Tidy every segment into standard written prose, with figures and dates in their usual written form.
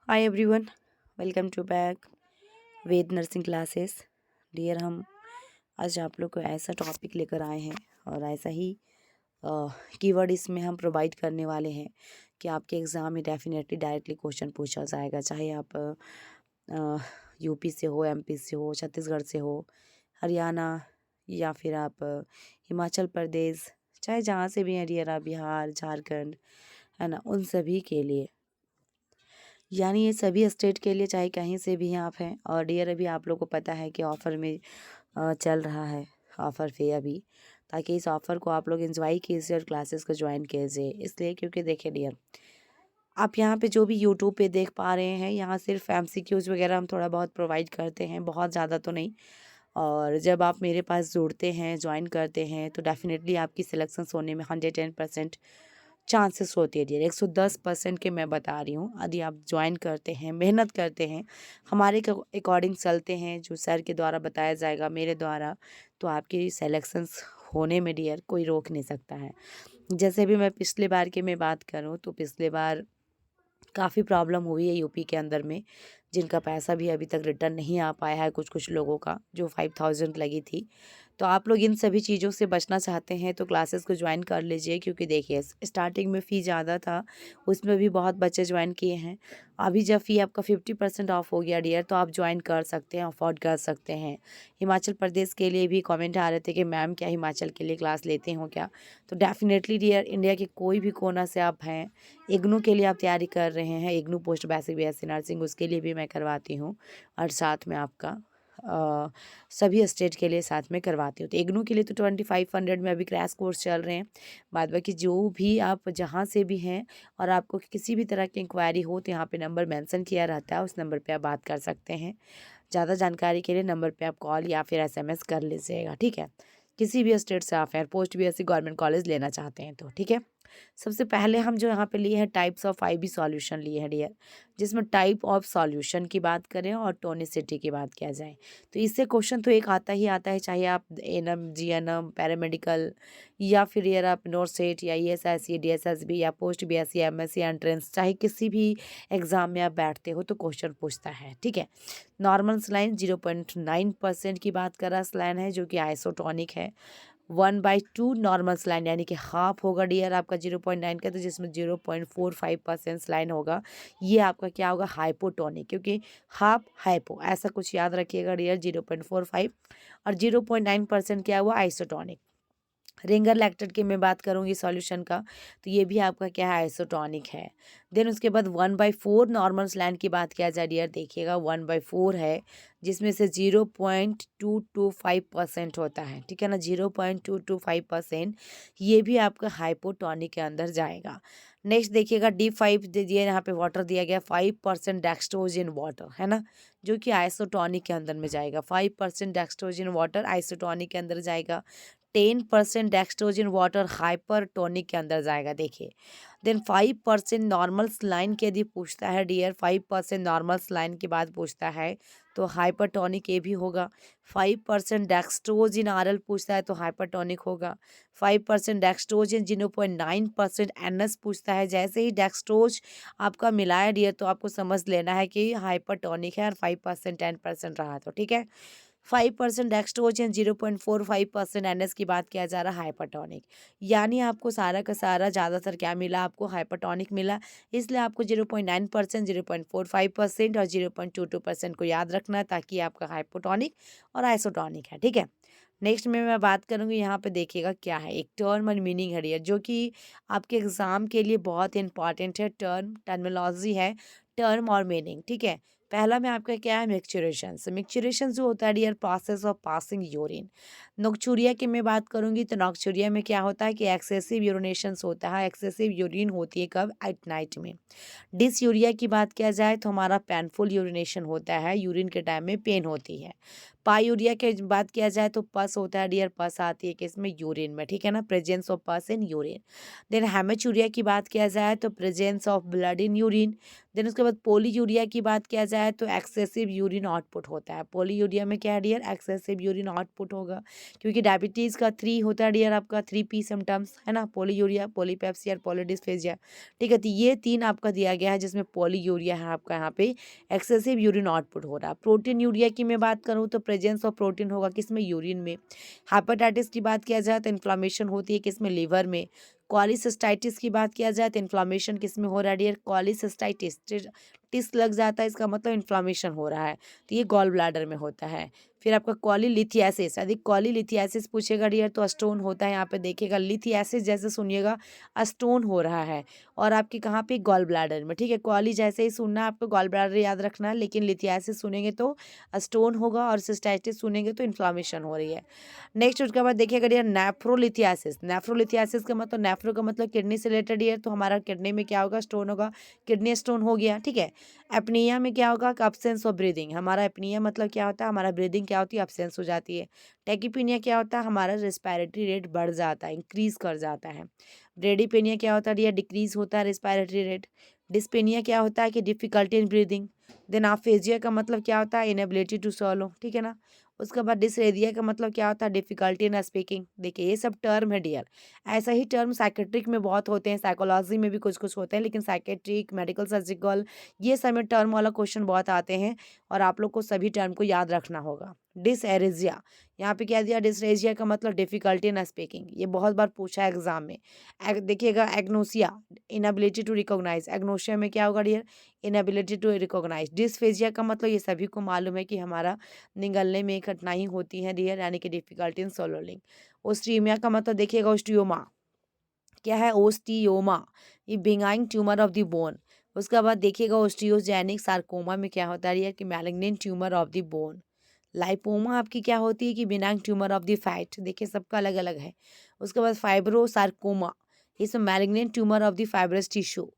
Hi everyone, welcome to back Ved nursing classes. Dear, हम आज आप लोग को ऐसा टॉपिक लेकर आए हैं और ऐसा ही कीवर्ड इसमें हम प्रोवाइड करने वाले हैं कि आपके एग्ज़ाम में डेफिनेटली डायरेक्टली क्वेश्चन पूछा जाएगा, चाहे आप यूपी से हो, एमपी से हो, छत्तीसगढ़ से हो, हरियाणा या फिर आप हिमाचल प्रदेश, चाहे जहाँ से भी हैं डियर, आप बिहार, झारखंड, है ना, उन सभी के लिए, यानी ये सभी स्टेट के लिए, चाहे कहीं से भी आप हैं। और डियर, अभी आप लोग को पता है कि ऑफ़र में चल रहा है ऑफ़र पे अभी, ताकि इस ऑफ़र को आप लोग एंजॉय कीजिए और क्लासेस को ज्वाइन कीजिए। इसलिए क्योंकि देखिए डियर, आप यहाँ पे जो भी यूट्यूब पे देख पा रहे हैं, यहाँ सिर्फ एमसीक्यूज़ वगैरह हम थोड़ा बहुत प्रोवाइड करते हैं, बहुत ज़्यादा तो नहीं। और जब आप मेरे पास जुड़ते हैं, ज्वाइन करते हैं, तो डेफिनेटली आपकी सिलेक्शंस होने में 110% चांसेस होती है डियर। 110% के मैं बता रही हूँ। यदि आप ज्वाइन करते हैं, मेहनत करते हैं, हमारे अकॉर्डिंग चलते हैं, जो सर के द्वारा बताया जाएगा, मेरे द्वारा, तो आपकी सिलेक्शंस होने में डियर कोई रोक नहीं सकता है। जैसे भी मैं पिछले बार की मैं बात करूँ, तो पिछले बार काफ़ी प्रॉब्लम हुई है यूपी के अंदर में, जिनका पैसा भी अभी तक रिटर्न नहीं आ पाया है, कुछ कुछ लोगों का जो 5000 लगी थी। तो आप लोग इन सभी चीज़ों से बचना चाहते हैं तो क्लासेस को ज्वाइन कर लीजिए, क्योंकि देखिए स्टार्टिंग में फ़ी ज़्यादा था, उसमें भी बहुत बच्चे ज्वाइन किए हैं। अभी जब फ़ी आपका 50% ऑफ हो गया डियर, तो आप ज्वाइन कर सकते हैं, अफोर्ड कर सकते हैं। हिमाचल प्रदेश के लिए भी कमेंट आ रहे थे कि मैम क्या हिमाचल के लिए क्लास लेते हो क्या? तो डेफिनेटली डियर, इंडिया के कोई भी कोना से आप हैं, इग्नू के लिए आप तैयारी कर रहे हैं, IGNOU post basic BSc nursing, उसके लिए भी मैं करवाती हूँ। और साथ में आपका सभी स्टेट के लिए साथ में करवाती हूँ। तो इग्नू के लिए तो 2500 में अभी क्रैश कोर्स चल रहे हैं। बाद बाकी जो भी आप जहाँ से भी हैं और आपको किसी भी तरह की इंक्वायरी हो, तो यहाँ पे नंबर मेंशन किया रहता है, उस नंबर पे आप बात कर सकते हैं। ज़्यादा जानकारी के लिए नंबर पे आप कॉल या फिर एसएमएस कर लीजिएगा, ठीक है। किसी भी स्टेट से आप हैं, पोस्ट बीएससी गवर्नमेंट कॉलेज लेना चाहते हैं तो, ठीक है। सबसे पहले हम जो यहाँ पे लिए हैं, टाइप्स ऑफ आईबी सॉल्यूशन लिए हैं डियर, जिसमें टाइप ऑफ सॉल्यूशन की बात करें और टोनिसिटी की बात किया जाए, तो इससे क्वेश्चन तो एक आता ही आता है, चाहे आप एनएम, जीएनएम, पैरामेडिकल, या फिर यार आप नोरसेट या ईएसआईसी, डीएसएसबी या पोस्ट बीएससी, एमएससी एंट्रेंस, चाहे किसी भी एग्जाम में आप बैठते हो तो क्वेश्चन पूछता है, ठीक है। नॉर्मल स्लाइन 0.9% की बात कर रहा स्लाइन है, जो कि आइसोटोनिक है। 1/2 नॉर्मल स्लाइन, यानी कि हाफ होगा डियर आपका 0.9 का, तो जिसमें 0.45% स्लाइन होगा, ये आपका क्या होगा, हाइपोटोनिक, क्योंकि हाफ हाइपो ऐसा कुछ याद रखिएगा डियर। 0.45 और 0.9% क्या हुआ, आइसोटोनिक। रिंगर लैक्टेट की मैं बात करूंगी सॉल्यूशन का, तो ये भी आपका क्या है, आइसोटोनिक है। देन उसके बाद 1/4 नॉर्मल स्लैंड की बात किया जाए डियर, देखिएगा 1/4 है, जिसमें से 0.225% होता है, ठीक है ना, 0.225%, ये भी आपका हाइपोटोनिक के अंदर जाएगा। नेक्स्ट देखिएगा D5 दे दिया, यहाँ पे वाटर दिया गया, 5% डेक्सट्रोज इन वाटर, है ना, जो कि आइसोटोनिक के अंदर में जाएगा। 5% डेक्सट्रोज इन वाटर आइसोटोनिक के अंदर जाएगा। 10% डेक्सट्रोज इन वाटर हाइपरटोनिक के अंदर जाएगा, देखिए। देन 5% नॉर्मल स्लाइन के यदि पूछता है डियर, 5% नॉर्मल स्लाइन के बाद पूछता है तो हाइपरटोनिक ये भी होगा। 5% डेक्सट्रोज इन आरएल पूछता है तो हाइपरटोनिक होगा। 5% डेक्सट्रोज इन 0.9% एनएस पूछता है, जैसे ही डेक्सट्रोज आपका मिलाया डियर, तो आपको समझ लेना है कि हाइपरटोनिक है, और 5% 10% रहा तो ठीक है। 5% डेक्सट्रोजन, 0.45% एनएस की बात किया जा रहा है, हाइपरटोनिक, यानी आपको सारा का सारा ज़्यादातर क्या मिला, आपको हाइपरटोनिक मिला। इसलिए आपको 0.9%, 0.45% और 0.22% को याद रखना है, ताकि आपका हाइपोटोनिक और आइसोटोनिक है, ठीक है। नेक्स्ट में मैं बात करूंगी, यहाँ पे देखिएगा क्या है, एक टर्म एंड मीनिंग है डियर, जो कि आपके एग्जाम के लिए बहुत इंपॉर्टेंट है। टर्मिनोलॉजी है, टर्म और मीनिंग, ठीक है। पहला में आपका क्या है, मिक्सचुरेशन। मिक्सचुरेशन जो होता है dear, process of passing urine. Nocturia की मैं बात करूंगी, तो नोक्चुरिया में क्या होता है कि एक्सेसिव यूरिनेशंस होता है, एक्सेसिव यूरिन होती है कब, एट नाइट में। डिसयूरिया की बात किया जाए तो हमारा पेनफुल यूरिनेशन होता है, यूरिन के टाइम में पेन होती है। पायूरिया की बात किया जाए तो पस होता है डियर, पस आती है किसमें, यूरिन में, ठीक है ना, प्रेजेंस ऑफ पस इन यूरिन। देन हेमेचूरिया की बात किया जाए तो presence of blood in urine. Then उसके बाद पोलीयूरिया की बात किया जाए तो एक्सेसिव यूरिन आउटपुट होता है। पोलीयूरिया में क्या है डियर, एक्सेसिव यूरिन आउटपुट होगा, क्योंकि डायबिटीज़ का 3 होता है डियर आपका, 3P सिम्टम्स है ना, पोलीयूरिया, पोलीपेप्सिया और पॉलीडिस्फेजिया, ठीक है। तो ये 3 आपका दिया गया है जिसमें पोलीयूरिया है आपका, यहाँ पे एक्सेसिव यूरिन आउटपुट हो रहा है। प्रोटीन यूरिया की मैं बात करूँ तो प्रेजेंस ऑफ प्रोटीन होगा किसमें, यूरिन में। हेपेटाइटिस की बात किया जाए तो इन्फ्लामेशन होती है किसमें, लीवर में। कॉलीसिस्टाइटिस की बात किया जाए तो इन्फ्लामेशन किसमें हो रहा है डियर, कॉलीसिस्टाइटिस, टिस लग जाता है इसका मतलब इन्फ्लामेशन हो रहा है, तो ये गॉल ब्लैडर में होता है। फिर आपका कॉलीलिथियासिस, यदि कॉलीलिथियासिस पूछेगा डियर तो स्टोन होता है, यहाँ पे देखिएगा लिथियासिस जैसे सुनिएगा स्टोन हो रहा है, और आपके कहाँ पे, गॉल ब्लैडर में, ठीक है। कॉली जैसे ही सुनना है आपको, गॉल ब्लैडर याद रखना है, लेकिन लिथियासिस सुनेंगे तो स्टोन होगा, और सिस्टाइटिस सुनेंगे तो इन्फ्लामेशन हो रही है। नेक्स्ट उसके बाद देखिएगा डियर नेफ्रोलिथियासिस, नेफ्रोलिथियासिस का मतलब, नेफ्रो का मतलब किडनी से रिलेटेड डियर, तो हमारा किडनी में क्या होगा, स्टोन होगा, किडनी स्टोन हो गया, ठीक है। एपनिया में क्या होगा, अब्सेंस ऑफ ब्रीदिंग, हमारा एपनिया मतलब क्या होता है, हमारा ब्रीदिंग क्या होती है, अब्सेंस हो जाती है। टैकीपीनिया क्या होता है, हमारा रेस्पिरेटरी रेट बढ़ जाता है, इंक्रीज कर जाता है। ब्रेडीपेनिया क्या होता है डियर, डिक्रीज होता है रेस्पिरेटरी रेट। डिस्पेनिया क्या होता है कि difficulty in breathing. Then aphasia का मतलब क्या होता है, इनएबिलिटी टू सॉलो, ठीक है ना। उसके बाद डिसरेदिया का मतलब क्या होता है, डिफिकल्टी इन स्पीकिंग। देखिए ये सब टर्म है डियर, ऐसा ही टर्म साइकेट्रिक में बहुत होते हैं, साइकोलॉजी में भी कुछ कुछ होते हैं, लेकिन साइकेट्रिक, मेडिकल, सर्जिकल, ये सब में टर्म वाला क्वेश्चन बहुत आते हैं, और आप लोग को सभी टर्म को याद रखना होगा। डिसएरेजिया, यहाँ पे क्या दिया, डिसरेजिया का मतलब डिफिकल्टी इन स्पीकिंग, ये बहुत बार पूछा है एग्जाम में। देखिएगा agnosia, inability to recognise, agnosia में क्या होगा dear, inability to recognise. Dysphagia का मतलब ये सभी को मालूम है कि हमारा निगलने में कठिनाई होती है डियर, यानी कि डिफिकल्टी इन सोलोलिंग। ओस्टियमिया का मतलब देखिएगा, ओस्टियोमा क्या है, ओस्टियोमा, ये benign tumour of the bone. उसके बाद देखिएगा ओस्टियोजेनिक सार्कोमा में क्या होता है डियर, कि malignant tumour of the bone. Lipoma आपकी क्या होती है, कि benign tumour of the fat, देखिए सबका अलग अलग है। उसके बाद फाइब्रोसार्कोमा, इसमें malignant tumour of the fibrous tissue.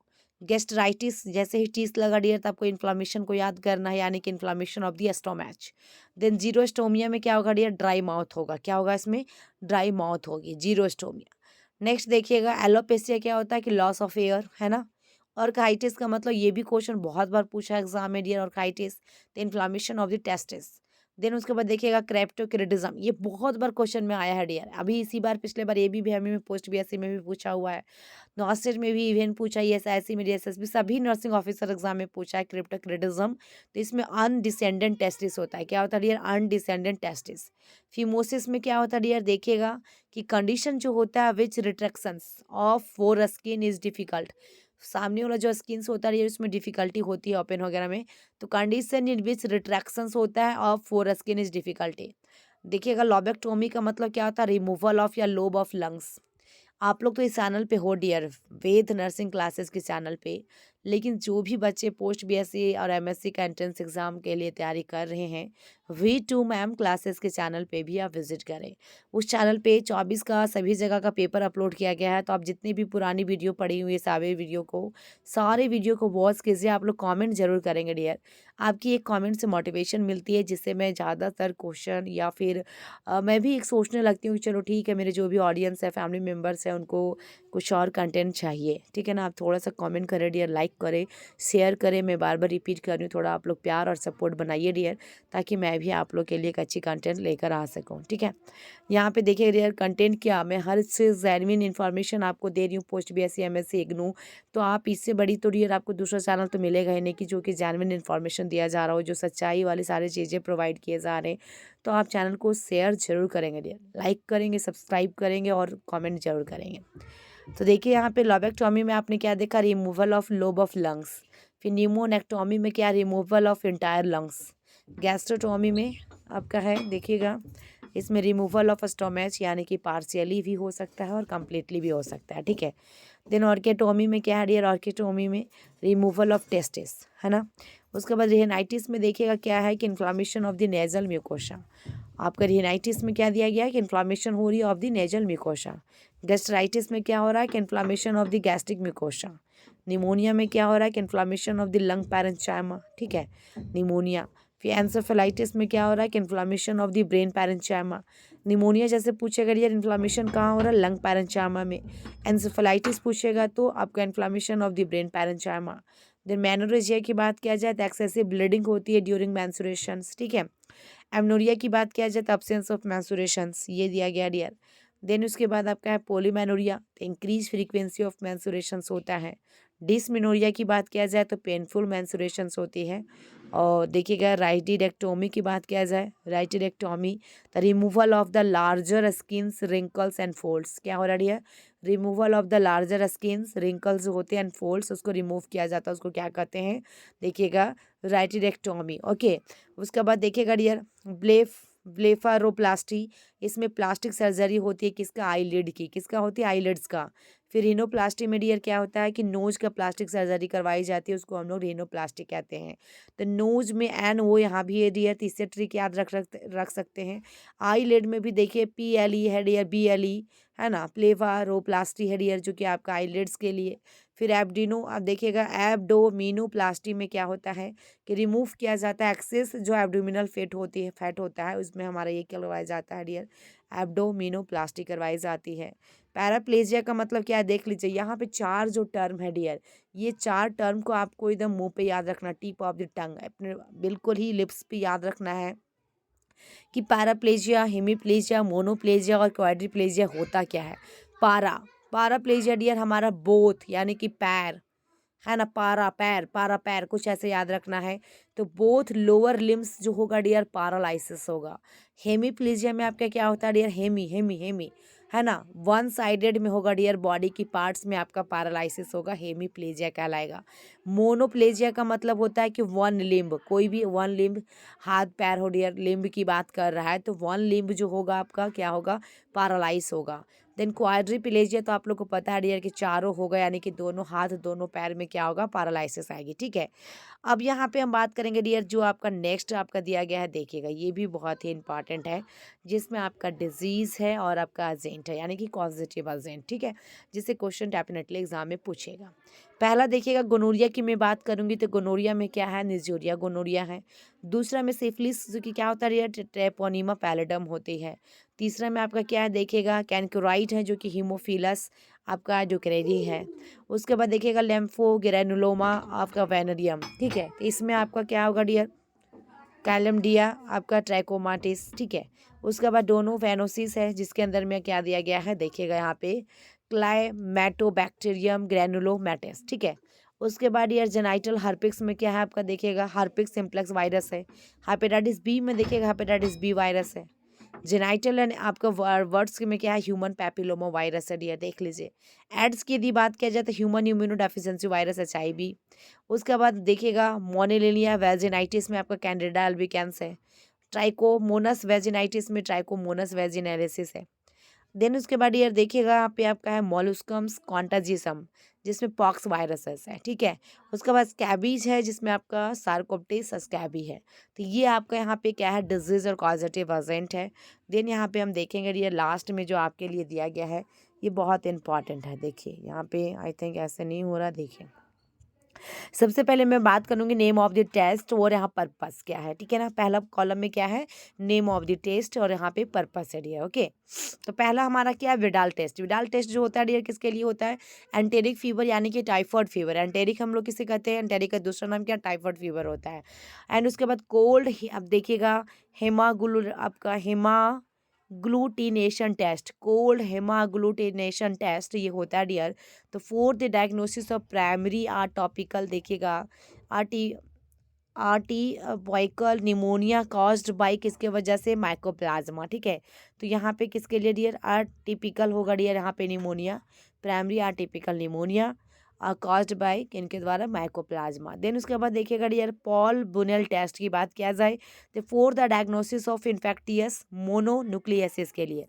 Gastritis, जैसे ही टीस लगा डियर तो आपको इन्फ्लामेशन को याद करना है, यानी कि inflammation of the स्टोमैच। Then xerostomia में क्या होगा डियर, ड्राई माउथ होगा, क्या होगा इसमें, ड्राई माउथ होगी, जीरोस्टोमिया। नेक्स्ट देखिएगा एलोपेसिया क्या होता है, कि लॉस ऑफ एयर, है ना। ऑर्काइटिस का मतलब, ये भी क्वेश्चन बहुत बार पूछा एग्जाम में dear, orchitis, the inflammation of the testis. Then उसके बाद देखिएगा क्रेप्टोक्रेडिज्म, ये बहुत बार क्वेश्चन में आया है डियर, अभी इसी बार पिछले बार एबीपीएमसी में, पोस्ट बीएससी में भी पूछा हुआ है, नॉस्टेट में भी इवेंट पूछा है, एसआईसी में, डीएसएसबी, सभी नर्सिंग ऑफिसर एग्जाम में पूछा है क्रिप्टोक्रेडिज्म। तो इसमें अनडिसेंडेंट टेस्टिस होता है, क्या होता है डियर, अनडिसेंडेंट टेस्टिस। फिमोसिस में क्या होता है डियर, देखिएगा कि कंडीशन जो होता है which retractions of foreskin is difficult, सामने वाला जो स्किन्स होता है उसमें डिफिकल्टी होती है ओपन वगैरह में, तो कंडीशन इन विच रिट्रैक्शंस होता है of foreskin is difficulty. देखिएगा लॉबेक्टोमी का मतलब क्या होता है, रिमूवल ऑफ या लोब ऑफ लंग्स। आप लोग तो इस चैनल पे हो डियर, वेद नर्सिंग क्लासेस के चैनल पे, लेकिन जो भी बच्चे पोस्ट बीएससी और एमएससी का एंट्रेंस एग्जाम के लिए तैयारी कर रहे हैं, V2 मैम क्लासेस के चैनल पे भी आप विजिट करें। उस चैनल पे 24 का सभी जगह का पेपर अपलोड किया गया है, तो आप जितनी भी पुरानी वीडियो पड़ी हुई है सारे वीडियो को वॉच कीजिए। आप लोग कमेंट जरूर करेंगे डियर, आपकी एक कमेंट से मोटिवेशन मिलती है, जिससे मैं ज़्यादातर क्वेश्चन या फिर मैं भी एक सोचने लगती हूँ कि चलो ठीक है, मेरे जो भी ऑडियंस है, फैमिली मेम्बर्स हैं, उनको कुछ और कंटेंट चाहिए, ठीक है ना। आप थोड़ा सा कमेंट करें डियर, लाइक करें, शेयर करें, मैं बार बार रिपीट कर रही हूँ, थोड़ा आप लोग प्यार और सपोर्ट बनाइए डियर, ताकि मैं भी आप लोग के लिए एक अच्छी कंटेंट लेकर आ सकूँ, ठीक है। यहाँ पे देखिए डियर, कंटेंट क्या, मैं हर से जेन्युइन इन्फॉर्मेशन आपको दे रही हूँ, पोस्ट बीएससी एमएससी इग्नू, तो आप इससे बड़ी तो डियर आपको दूसरा चैनल तो मिलेगा ही नहीं, कि जो कि जेन्युइन इन्फॉर्मेशन दिया जा रहा हो, जो सच्चाई वाली सारी चीज़ें प्रोवाइड किए जा रहे हैं। तो आप चैनल को शेयर जरूर करेंगे डियर, लाइक करेंगे, सब्सक्राइब करेंगे और कमेंट जरूर करेंगे। तो देखिए यहाँ पे लॉबेक्टोमी में आपने क्या देखा, removal of lobe of lungs. फिर न्यूमोनेक्टोमी में क्या, removal of entire lungs. Gastrotomy में आपका है, देखिएगा इसमें रिमूवल ऑफ स्टोमैच, यानी कि पार्शियली भी हो सकता है और कम्प्लीटली भी हो सकता है, ठीक है। देन ऑर्केटोमी में क्या है डियर, ऑर्केटोमी में रिमूवल ऑफ टेस्टिस, है ना। उसके बाद रिहेनाइटिस में देखिएगा क्या है, कि inflammation of the nasal mucosa. आपका रिहेनाइटिस में क्या दिया गया है, कि इन्फ्लामेशन हो रही है of the nasal mucosa. Gastritis में क्या हो रहा है, कि inflammation of the gastric mucosa. Pneumonia में क्या हो रहा है, कि इन्फ्लामेशन ऑफ द लंग पैरेन्चाइमा, ठीक है, निमोनिया। फिर एंसेफेलाइटिस में क्या हो रहा है कि inflammation of the brain parenchyma. Pneumonia जैसे पूछेगा यार इन्फ्लामेशन कहाँ हो रहा है, लंग पैरेंचाइमा में। एंसेफेलाइटिस पूछेगा तो आपका inflammation of the brain parenchyma. Then menorrhagia की बात किया जाए तो एक्सेसिव ब्लीडिंग होती है ड्यूरिंग मेंस्ट्रुएशंस, ठीक है। एमनोरिया की बात किया जाए तो अब्सेंस ऑफ मेंस्ट्रुएशंस, ये दिया गया डियर। देन उसके बाद आपका है पोलीमेनोरिया, तो इंक्रीज फ्रीक्वेंसी ऑफ मेंस्ट्रुएशंस होता है। डिसमेनोरिया की बात किया जाए तो पेनफुल मेंस्ट्रुएशंस होती है। और देखिएगा राइटिडेक्टोमी की बात किया जाए, rhytidectomy the removal of the larger skins wrinkles and folds, क्या हो रही है, removal of the larger skins wrinkles होते हैं एंड फोल्ड्स, उसको रिमूव किया जाता है, उसको क्या कहते हैं, देखिएगा राइटिडेक्टोमी, ओके। उसके बाद देखिएगा डियर ब्लेफारोप्लास्टी, इसमें प्लास्टिक सर्जरी होती है किसका, आईलिड की, किसका होती है, आईलिड्स का। फिर रिनोप्लास्टी में डियर क्या होता है कि नोज का प्लास्टिक सर्जरी करवाई जाती है, उसको हम लोग रिनोप्लास्टी कहते हैं। तो नोज में एन ओ यहाँ भी है डियर, तो इससे ट्रिक याद रख सकते हैं। आईलिड में भी देखिए PLE है डियर, BLE है ना, ब्लेफारोप्लास्टी है डियर जो कि आपका आईलिड्स के लिए। फिर एब्डिनो, अब देखिएगा एब्डोमिनोप्लास्टी में क्या होता है कि रिमूव किया जाता है एक्सेस जो एब्डोमिनल फैट होता है, उसमें हमारा ये करवाया जाता है डियर, एब्डोमिनोप्लास्टी करवाई जाती है। पैराप्लेजिया का मतलब क्या है देख लीजिए, यहाँ पे 4 जो टर्म है डियर, ये 4 टर्म को आपको एकदम मुंह पे याद रखना, टिप ऑफ द टंग, अपने बिल्कुल ही लिप्स पे याद रखना है कि पैराप्लेजिया, हेमीप्लेजिया, मोनोप्लेजिया और क्वाड्रिप्लेजिया होता क्या है। पाराप्लेजिया डियर हमारा बोथ यानी कि पैर है ना, पारा पैर कुछ ऐसे याद रखना है। तो बोथ लोअर लिम्स जो होगा डियर पैरालाइसिस होगा। हेमीप्लीजिया में आपका क्या होता है डियर, हेमी हेमी हेमी है ना, वन साइडेड में होगा डियर, बॉडी की पार्ट्स में आपका पैरालाइसिस होगा, हेमीप्लेजिया कहलाएगा। मोनोप्लेजिया का मतलब होता है कि वन लिम्ब, कोई भी वन लिम्ब, हाथ पैर हो डियर, लिम्ब की बात कर रहा है तो वन लिम्ब जो होगा आपका क्या होगा, पैरालाइज होगा। देन क्वाड्रिप्लेजिया तो आप लोग को पता है डियर कि चारों होगा, यानी कि दोनों हाथ दोनों पैर में क्या होगा, पैरालाइसिस आएगी, ठीक है। अब यहाँ पे हम बात करेंगे डियर जो आपका नेक्स्ट आपका दिया गया है, देखिएगा ये भी बहुत ही इंपॉर्टेंट है, जिसमें आपका डिजीज़ है और आपका एजेंट है, यानी कि कॉजेटिव एजेंट, ठीक है, जिससे क्वेश्चन डेफिनेटली एग्जाम में पूछेगा। पहला देखिएगा गोनोरिया की मैं बात करूंगी तो गोनोरिया में क्या है, निजोरिया गोनोरिया है। दूसरा में सिफिलिस जो कि क्या होता है, ट्रेपोनीमा पैलिडम होती है। तीसरा में आपका क्या है देखिएगा, कैनक्राइट है जो कि हीमोफिलस आपका डुकरेरी है। उसके बाद देखिएगा लेम्फोग्रेनुलोमा आपका वेनेरियम, ठीक है, तो इसमें आपका क्या होगा डियर, कैलमडिया आपका ट्रैकोमाटिस, ठीक है। उसके बाद डोनोवेनोसिस है जिसके अंदर में क्या दिया गया है, देखिएगा यहाँ पे क्लाइमेटोबैक्टीरियम ग्रैनुलोमैटिस, ठीक है। उसके बाद यार जेनाइटल हर्पिक्स में क्या है आपका, देखिएगा हर्पिक्स सिम्प्लेक्स वायरस है। हेपेटाइटिस बी में देखिएगा हेपेटाइटिस बी वायरस है। जेनाइटल एंड आपका वर्ड्स में क्या है, ह्यूमन पैपिलोमा वायरस है डियर, देख लीजिए। एड्स की यदि बात किया जाए तो human immuno deficiency virus HIV। उसके बाद देखिएगा मोनेलिनिया वेजिनाइटिस में आपका कैंडिडा अल्बिकेंस है। ट्राइकोमोनस वेजिनाइटिस में ट्राइकोमोनस वेजिनेलिसिस है। देन उसके बाद यार देखिएगा यहाँ पे आपका है मॉलुस्कम्स कॉन्टाजिसम जिसमें पॉक्स वायरसेस है, ठीक है। उसके बाद स्कैबीज है जिसमें आपका सार्कोप्टिस स्कैबी है। तो ये आपका यहाँ पे क्या है, डिजीज और कॉजेटिव एजेंट है। देन यहाँ पे हम देखेंगे ये लास्ट में जो आपके लिए दिया गया है ये बहुत इंपॉर्टेंट है। देखिए यहाँ पे आई थिंक ऐसे नहीं हो रहा, देखिए सबसे पहले मैं बात करूंगी नेम ऑफ द टेस्ट और यहाँ पर्पस क्या है, ठीक है ना। पहला कॉलम में क्या है, नेम ऑफ द टेस्ट और यहाँ पे पर्पस है डियर, ओके। तो पहला हमारा क्या है, विडाल टेस्ट। विडाल टेस्ट जो होता है डियर किसके लिए होता है, एंटेरिक फीवर यानी कि टाइफॉइड फीवर। एंटेरिक हम लोग किसे कहते हैं, एंटेरिक का दूसरा नाम क्या, टाइफॉइड फीवर होता है। एंड उसके बाद कोल्ड, अब देखिएगा हेमागुल आपका hemagglutination test, cold hemagglutination test ये होता है डियर। तो for the diagnosis of primary atypical देखिएगा आर्टी आर्टिवॉइकल निमोनिया कॉज्ड बाई किसके वजह से, माइकोप्लाज्मा, ठीक है। तो यहाँ पे किसके लिए डियर, आर्टिपिकल होगा डियर, यहाँ पे pneumonia, primary atypical pneumonia caused by किनके द्वारा, माइकोप्लाज्मा। देन उसके बाद देखिएगा डियर पॉल बुनेल टेस्ट की बात किया जाए तो for the diagnosis of infectious mononucleosis के लिए।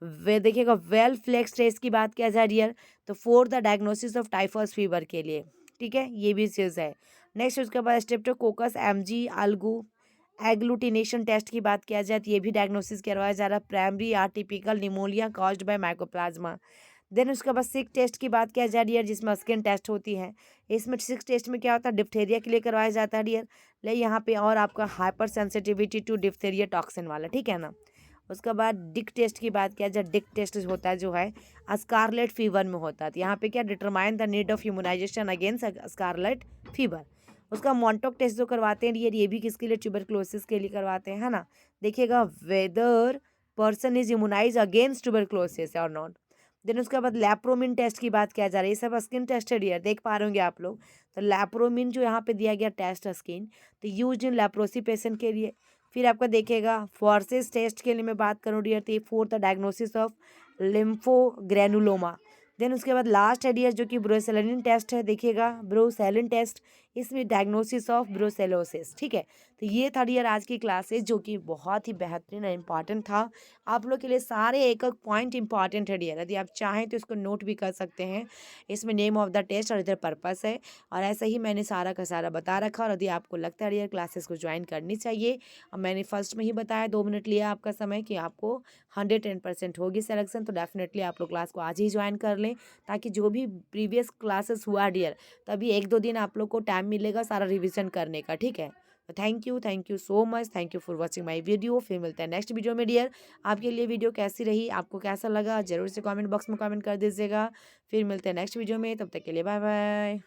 वे देखिएगा वेल फ्लेक्स टेस्ट की बात किया जाए डियर तो for the diagnosis of typhoid fever के लिए, ठीक है, ये भी चीज़ है। नेक्स्ट उसके बाद स्ट्रेप्टोकोकस MG एग्लूटिनेशन टेस्ट की बात किया जाए तो ये भी डायग्नोसिस करवाया जा रहा है, primary atypical pneumonia caused by mycoplasma. Then उसके बाद 6 टेस्ट की बात किया जाए डियर, जिसमें स्किन टेस्ट होती है। इसमें 6 टेस्ट में क्या होता है, डिप्थेरिया के लिए करवाया जाता है डियर। ले यहाँ पे और आपका hypersensitivity to diphtheria toxin वाला, ठीक है ना। उसके बाद डिक टेस्ट की बात किया जाए, डिक टेस्ट होता है जो है स्कारलेट फीवर में होता है। तो यहाँ पे क्या, determine the need of immunisation against scarlet fever. उसका मॉन्टोक टेस्ट जो करवाते हैं डियर, ये भी किसके लिए, ट्यूबरक्लोसिस के लिए करवाते हैं, है ना। देखिएगा weather person is immunise against tuberculosis और नॉट। देन उसके बाद लैप्रोमिन टेस्ट की बात किया जा रहा है, ये सब स्किन टेस्ट है डियर, देख पा रहे होंगे आप लोग। तो लैप्रोमिन जो यहाँ पे दिया गया टेस्ट स्किन, तो यूज इन लैप्रोसी पेशेंट के लिए। फिर आपका देखिएगा फॉर्सिस टेस्ट के लिए मैं बात करूँ डियर, तो for the diagnosis of lymphogranuloma. Then उसके बाद लास्ट है डियर जो कि ब्रोसेलिन टेस्ट है, देखिएगा ब्रोसेलिन टेस्ट, इसमें डायग्नोसिस ऑफ ब्रोसेलोसिस, ठीक है। तो ये था डियर आज की क्लासेस, जो कि बहुत ही बेहतरीन और इम्पॉर्टेंट था आप लोग के लिए। सारे एक एक पॉइंट इंपॉर्टेंट है डियर, यदि आप चाहें तो इसको नोट भी कर सकते हैं। इसमें नेम ऑफ द टेस्ट और इधर पर्पस है, और ऐसा ही मैंने सारा का सारा बता रखा। और यदि आपको लगता है डियर क्लासेस को ज्वाइन करनी चाहिए, और मैंने फर्स्ट में ही बताया 2 मिनट लिया आपका समय कि आपको 110% होगी सिलेक्शन, तो डेफिनेटली आप लोग क्लास को आज ही ज्वाइन कर लें, ताकि जो भी प्रीवियस क्लासेस हुआ डियर, तभी 1-2 दिन आप लोग को टाइम मिलेगा सारा रिविजन करने का, ठीक है। Thank you so much, thank you for watching my video. फिर मिलते हैं नेक्स्ट वीडियो में डियर। आपके लिए वीडियो कैसी रही, आपको कैसा लगा, जरूर से कमेंट बॉक्स में कमेंट कर दीजिएगा। फिर मिलते हैं नेक्स्ट वीडियो में, तब तक के लिए बाय बाय।